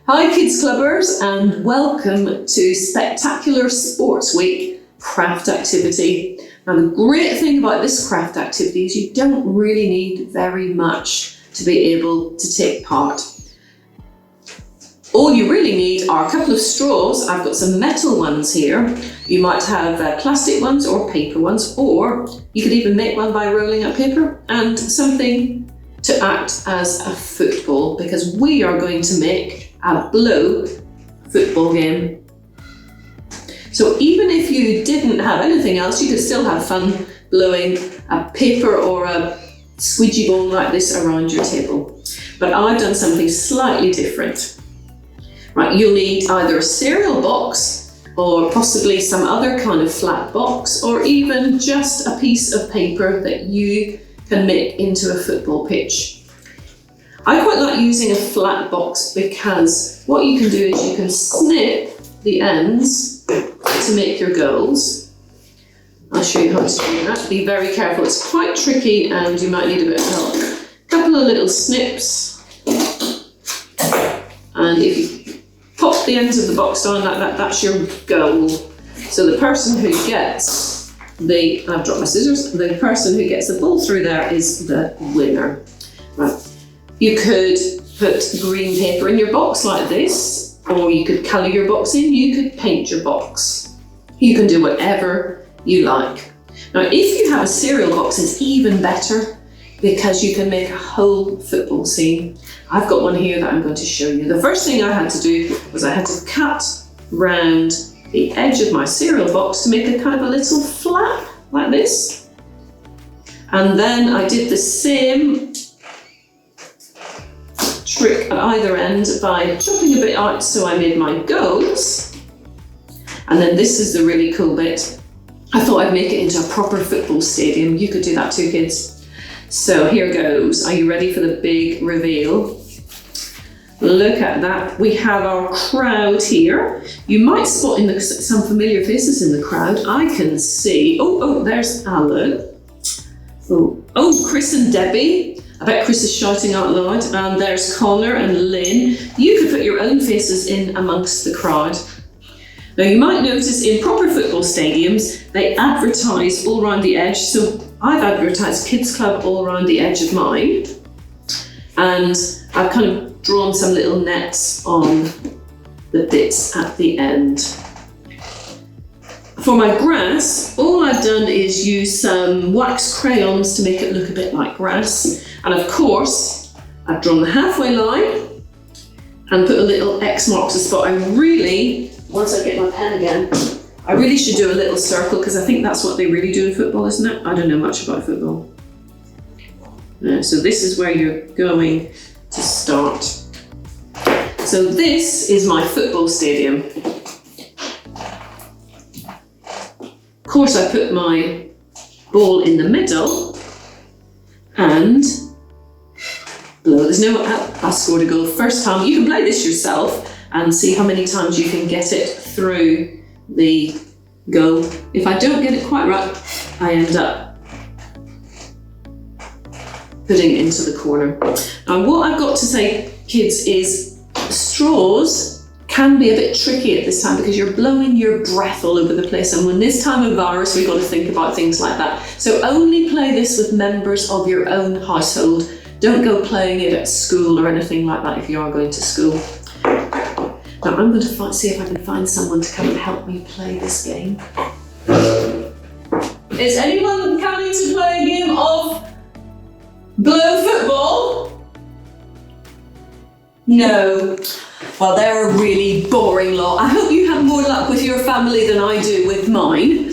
Hi Kids Clubbers, and welcome to Spectacular Sports Week craft activity. Now the great thing about this craft activity is you don't really need very much to be able to take part. All you really need are a couple of straws. I've got some metal ones here. You might have plastic ones or paper ones, or you could even make one by rolling up paper, and something to act as a football, because we are going to make a blow football game. So even if you didn't have anything else, you could still have fun blowing a paper or a squeegee ball like this around your table. But I've done something slightly different. Right, you'll need either a cereal box or possibly some other kind of flat box, or even just a piece of paper that you can make into a football pitch. I quite like using a flat box because what you can do is you can snip the ends to make your goals. I'll show you how to do that. Be very careful, it's quite tricky and you might need a bit of help. A couple of little snips, and if you pop the ends of the box down like that, that's your goal. So the person who gets I've dropped my scissors, the person who gets the ball through there is the winner. Right. You could put green paper in your box like this, or you could colour your box in, you could paint your box. You can do whatever you like. Now, if you have a cereal box, it's even better because you can make a whole football scene. I've got one here that I'm going to show you. The first thing I had to do was I had to cut round the edge of my cereal box to make a kind of a little flap like this. And then I did the same trick at either end by chopping a bit out, so I made my goals. And then this is the really cool bit. I thought I'd make it into a proper football stadium. You could do that too, kids. So here goes. Are you ready for the big reveal? Look at that. We have our crowd here. You might spot some familiar faces in the crowd. I can see, there's Alan. Oh, Chris and Debbie. I bet Chris is shouting out loud. And there's Connor and Lynn. You could put your own faces in amongst the crowd. Now you might notice in proper football stadiums, they advertise all around the edge. So I've advertised Kidz Klub all around the edge of mine. And I've kind of drawn some little nets on the bits at the end. For my grass, all I've done is use some wax crayons to make it look a bit like grass. And of course, I've drawn the halfway line and put a little X marks the spot. Once I get my pen again, I really should do a little circle because I think that's what they really do in football, isn't it? I don't know much about football. So this is where you're going to start. So this is my football stadium. Of course, I put my ball in the middle and blow. There's no, I scored a goal first time. You can play this yourself and see how many times you can get it through the goal. If I don't get it quite right, I end up putting it into the corner. Now what I've got to say, kids, is straws can be a bit tricky at this time because you're blowing your breath all over the place, and when this time of virus we've got to think about things like that. So only play this with members of your own household. Don't go playing it at school or anything like that if you are going to school. Now I'm going to see if I can find someone to come and help me play this game. Is anyone coming to play a game of blow football? No. Well, they're a really boring lot. I hope you have more luck with your family than I do with mine.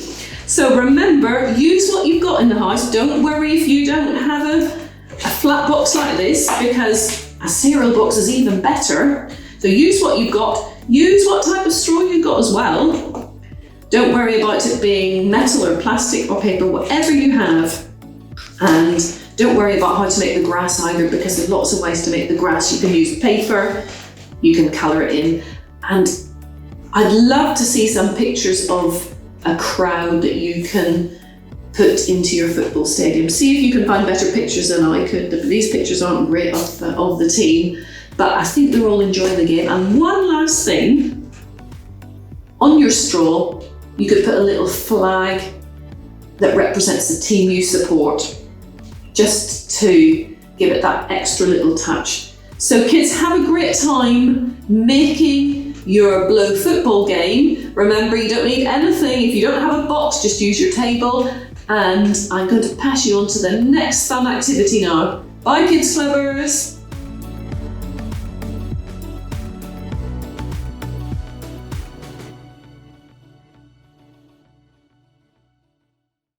So remember, use what you've got in the house. Don't worry if you don't have a flat box like this, because a cereal box is even better. So use what you've got. Use what type of straw you've got as well. Don't worry about it being metal or plastic or paper, whatever you have. And don't worry about how to make the grass either, because there's lots of ways to make the grass. You can use paper, you can colour it in. And I'd love to see some pictures of a crowd that you can put into your football stadium. See if you can find better pictures than I could. These pictures aren't great of the team, but I think they're all enjoying the game. And one last thing, on your straw, you could put a little flag that represents the team you support, just to give it that extra little touch. So kids, have a great time making your blow football game. Remember, you don't need anything. If you don't have a box, just use your table. And I'm going to pass you on to the next fun activity now. Bye, Kidz Klubbers.